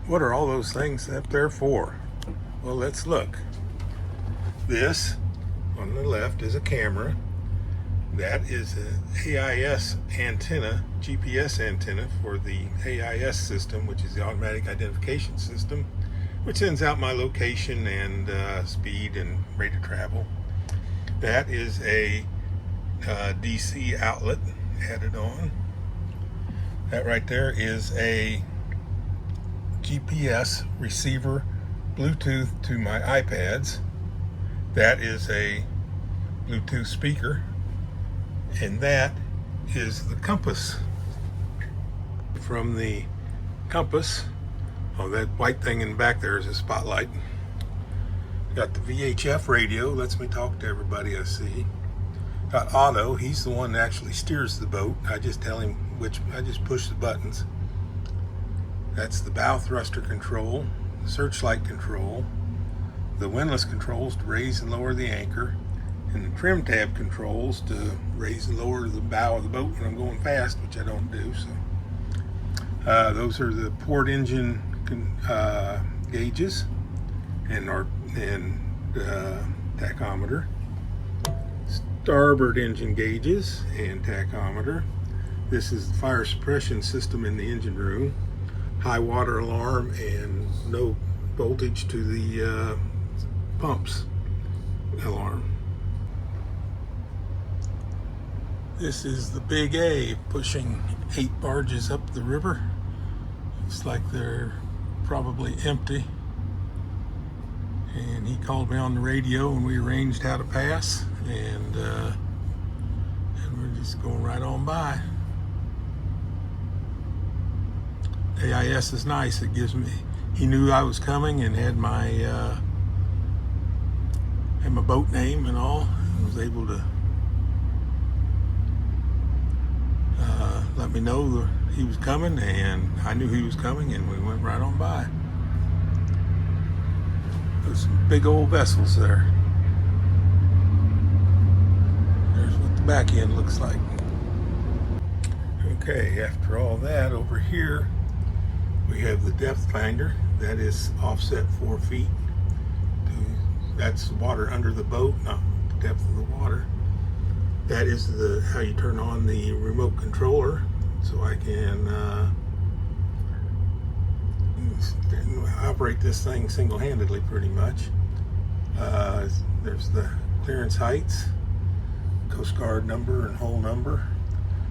What are all those things up there for? Well, let's look. This on the left is a camera. That is an AIS antenna, GPS antenna for the AIS system, which is the automatic identification system, which sends out my location and speed and rate of travel. That is a DC outlet added on. That right there is a GPS receiver, Bluetooth to my iPads. That is a Bluetooth speaker, and that is the compass. From the compass, oh, that white thing in the back there is a spotlight. Got the VHF radio, lets me talk to everybody I see. Got auto, he's the one that actually steers the boat. I just tell him I just push the buttons. That's the bow thruster control, searchlight control, the windlass controls to raise and lower the anchor, and the trim tab controls to raise and lower the bow of the boat when I'm going fast, which I don't do. So those are the port engine gauges and tachometer, starboard engine gauges and tachometer. This is the fire suppression system in the engine room, high water alarm, and no voltage to the pumps alarm. This is the Big A pushing 8 barges up the river. Looks like they're probably empty. And he called me on the radio and we arranged how to pass, and we're just going right on by. AIS is nice. It gives me, he knew I was coming and had my boat name and all, and was able to let me know that he was coming, and I knew he was coming, and we went right on by. There's some big old vessels there. There's what the back end looks like. Okay, after all that, over here we have the depth finder. That is offset 4 feet. That's the water under the boat, not the depth of the water. That is how you turn on the remote controller, so I can operate this thing single-handedly pretty much. There's the clearance heights, Coast Guard number and hull number.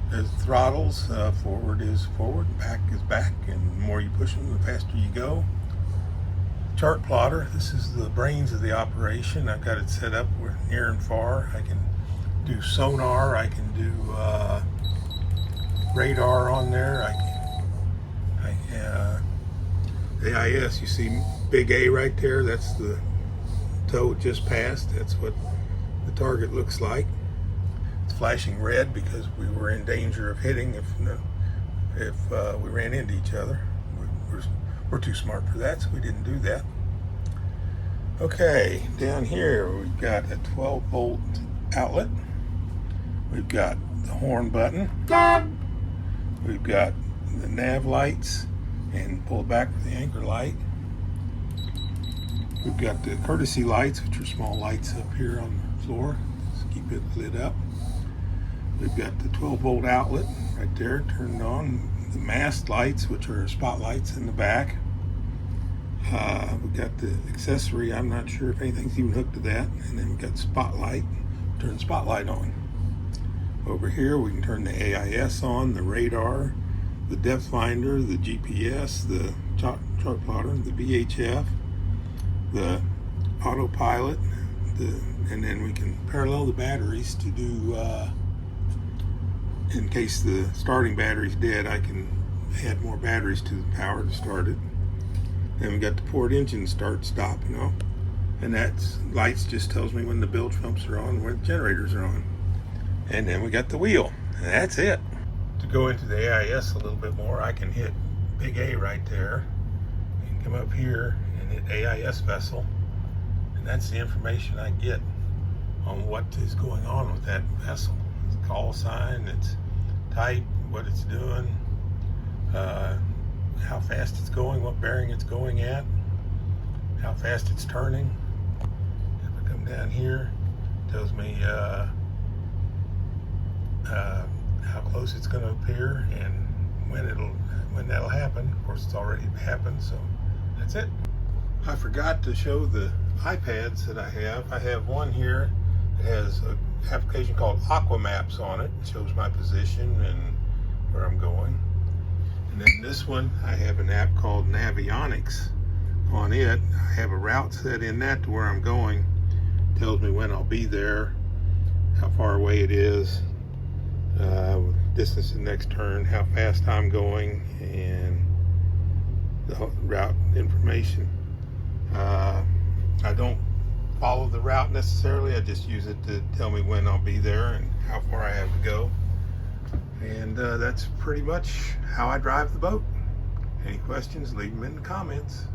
There's throttles, forward is forward, back is back, and the more you push them, the faster you go. Chart plotter, this is the brains of the operation. I've got it set up where near and far. I can do sonar, I can do radar on there. AIS, you see Big A right there, that's the tow just passed. That's what the target looks like. It's flashing red because we were in danger of hitting if we ran into each other. We're too smart for that, so we didn't do that. Okay, down here we've got a 12-volt outlet. We've got the horn button. We've got the nav lights and pull it back for the anchor light. We've got the courtesy lights, which are small lights up here on the floor. Just keep it lit up. We've got the 12-volt outlet right there turned on. The mast lights, which are spotlights in the back. We've got the accessory. I'm not sure if anything's even hooked to that. And then we've got spotlight. Turn spotlight on. Over here we can turn the AIS on, the radar, the depth finder, the GPS, the chart plotter, the VHF, the autopilot, and then we can parallel the batteries to do, in case the starting battery's dead, I can add more batteries to the power to start it. Then we got the port engine start stop, and that lights just tells me when the bilge pumps are on, when the generators are on. And then we got the wheel, and that's it. To go into the AIS a little bit more, I can hit Big A right there, and come up here and hit AIS vessel, and that's the information I get on what is going on with that vessel. It's call sign, its type, what it's doing, how fast it's going, what bearing it's going at, how fast it's turning. If I come down here, it tells me how close it's going to appear and when that'll happen. Of course, it's already happened, so that's it. I forgot to show the iPads that I have. I have one here that has an application called Aqua Maps on it. It shows my position and where I'm going. And then this one, I have an app called Navionics on it. I have a route set in that to where I'm going. It tells me when I'll be there, how far away it is, distance to the next turn, how fast I'm going, and the route information. I don't follow the route necessarily. I just use it to tell me when I'll be there and how far I have to go. And that's pretty much how I drive the boat. Any questions, leave them in the comments.